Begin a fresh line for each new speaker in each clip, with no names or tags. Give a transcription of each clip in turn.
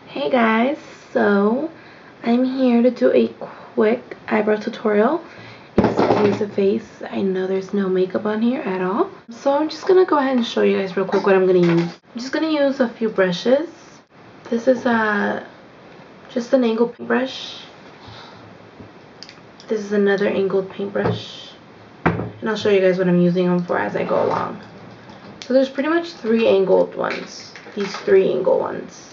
Hey guys, so I'm here to do a quick eyebrow tutorial. Excuse the face, I know there's no makeup on here at all. So I'm just gonna go ahead and show you guys real quick what I'm gonna use. I'm just gonna use a few brushes. This is just an angled paintbrush. This is another angled paintbrush. And I'll show you guys what I'm using them for as I go along. So there's pretty much three angled ones. These three angled ones.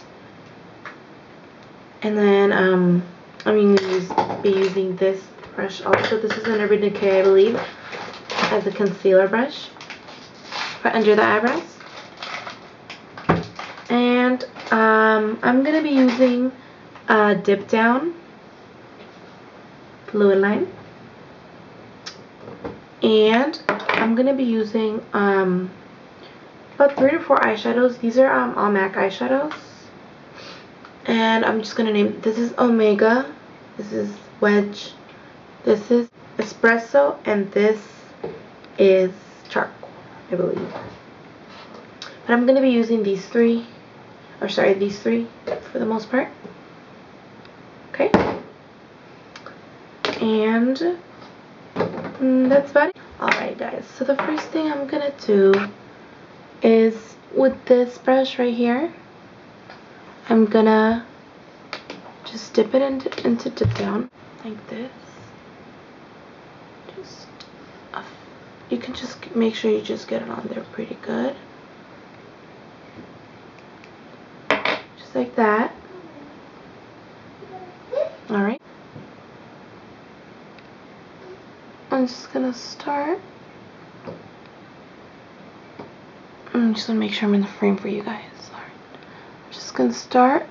And then I'm going to be using this brush also. This is an Urban Decay, I believe, as a concealer brush for under the eyebrows. And I'm going to be using a Dip Down fluid line. And I'm going to be using about 3 to 4 eyeshadows. These are all MAC eyeshadows. And I'm just going to name, this is Omega, this is Wedge, this is Espresso, and this is Charcoal, I believe. But I'm going to be using these three for the most part. Okay. And that's about it. Alright guys, so the first thing I'm going to do is with this brush right here, I'm gonna just dip it into Dip Down like this. You can just make sure you just get it on there pretty good. Just like that. Alright. I'm just gonna start. I'm just gonna make sure I'm in the frame for you guys. Just gonna start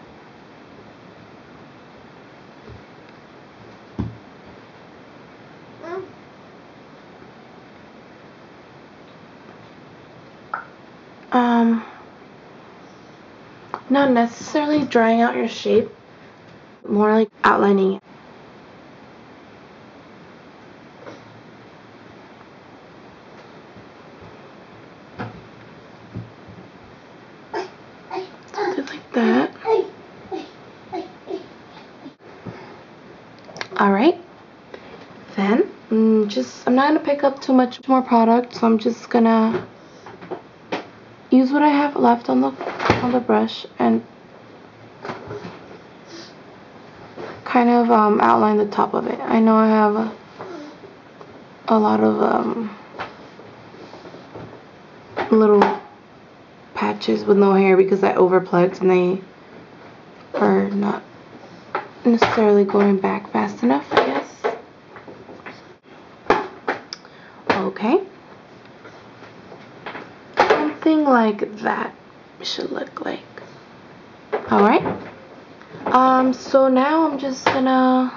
not necessarily drawing out your shape, more like outlining it. Something like that. Alright, then I'm not going to pick up too much more product, so I'm just going to use what I have left on the brush and kind of outline the top of it. I know I have a lot of little patches with no hair because I overplugged and they are not necessarily going back fast enough, I guess. Okay. Something like that should look like. Alright. So now I'm just gonna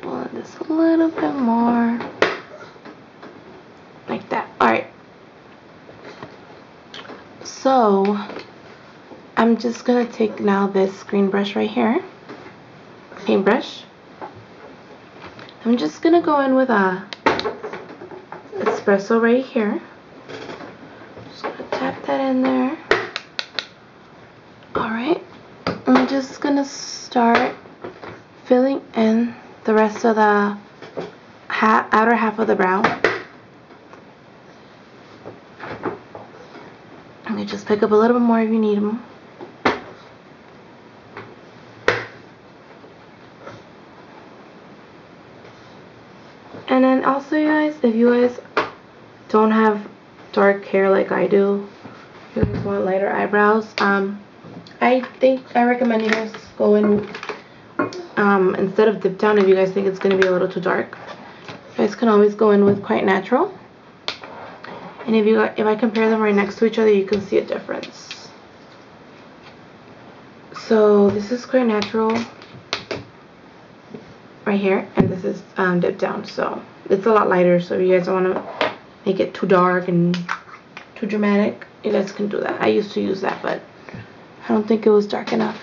blend this a little bit more. Like that. Alright. So I'm just gonna take now this green brush right here, paintbrush. I'm just gonna go in with a Espresso right here. Just gonna tap that in there. Alright, I'm just gonna start filling in the rest of the outer half of the brow. You can just pick up a little bit more if you need them. And then also, you guys, if you guys don't have dark hair like I do, if you guys want lighter eyebrows, I recommend you guys go in instead of Dip Down. If you guys think it's going to be a little too dark, you guys can always go in with Quite Natural. And if I compare them right next to each other, you can see a difference. So this is Quite Natural right here, and this is Dip Down. So it's a lot lighter. So if you guys don't want to make it too dark and too dramatic, you guys can do that. I used to use that, but I don't think it was dark enough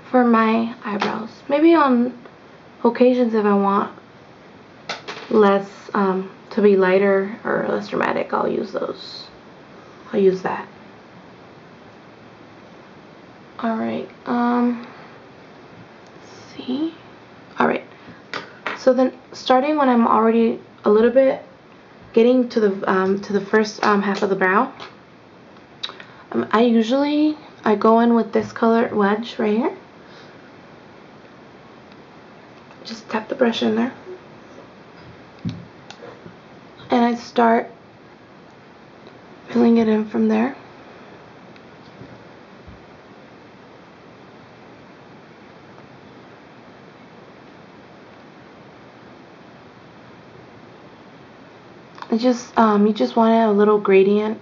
for my eyebrows. Maybe on occasions if I want less to be lighter or less dramatic, I'll use those. I'll use that. Alright, see? Alright, so then starting when I'm already a little bit getting to the first half of the brow, I go in with this colored wedge right here. Just tap the brush in there. And I start filling it in from there. You just want a little gradient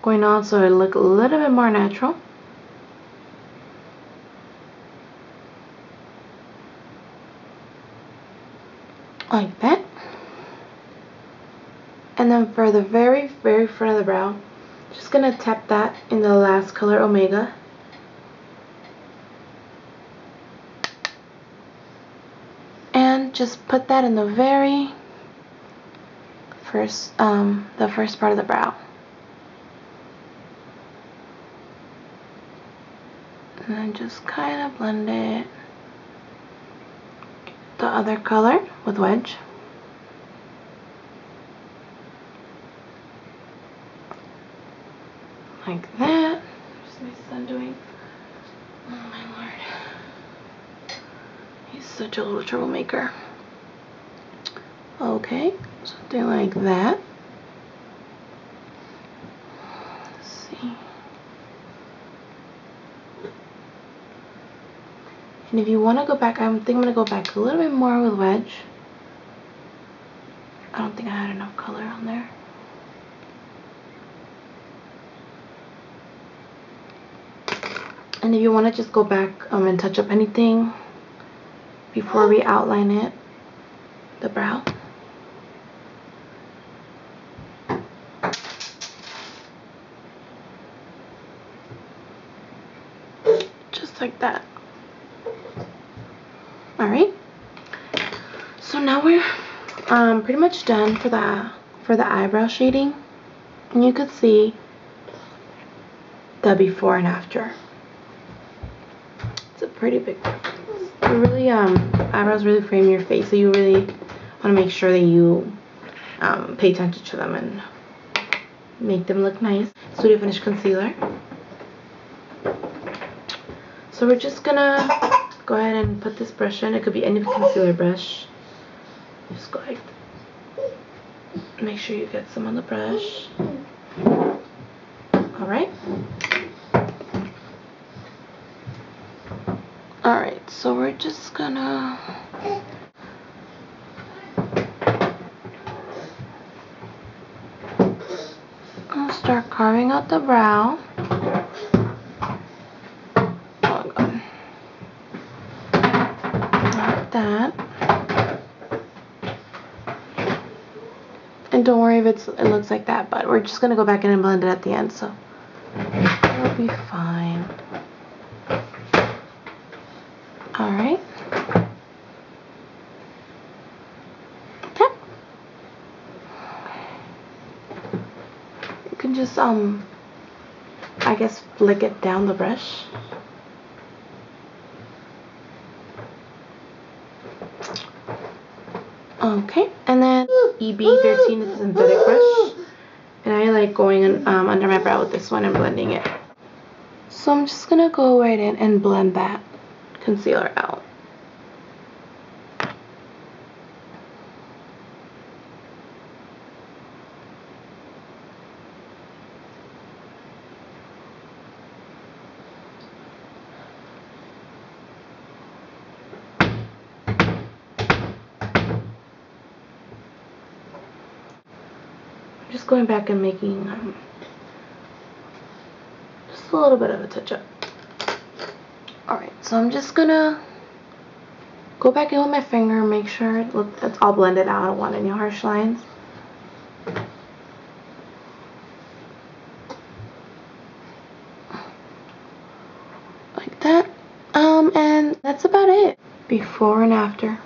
going on so it look a little bit more natural. Like that. And then for the very front of the brow, just gonna tap that in the last color, Omega. And just put that in the very first part of the brow. And then just kind of blend it. The other color with wedge. Like that. What's my son doing? Oh my lord. He's such a little troublemaker. Okay, something like that. Let's see. And if you want to go back, I think I'm going to go back a little bit more with wedge. I don't think I had enough color on there. And if you want to just go back and touch up anything before we outline it, the brow. Just like that. Alright. So now we're pretty much done for the eyebrow shading. And you could see the before and after. It's a pretty big difference. It really eyebrows really frame your face, so you really want to make sure that you pay attention to them and make them look nice. Studio Finish concealer. So we're just gonna go ahead and put this brush in. It could be any concealer brush. Just go like that. Make sure you get some on the brush. Alright. Alright, so we're just gonna start carving out the brow. Oh god. Like that. And don't worry if it looks like that, but we're just gonna go back in and blend it at the end, so it'll be fine. Alright. Okay. You can just I guess flick it down the brush. Okay, and then EB13 is a synthetic brush, and I like going in, under my brow with this one and blending it. So I'm just gonna go right in and blend that concealer out. Just going back and making just a little bit of a touch up. Alright, so I'm just gonna go back in with my finger, make sure it's all blended out. I don't want any harsh lines. Like that. And that's about it. Before and after.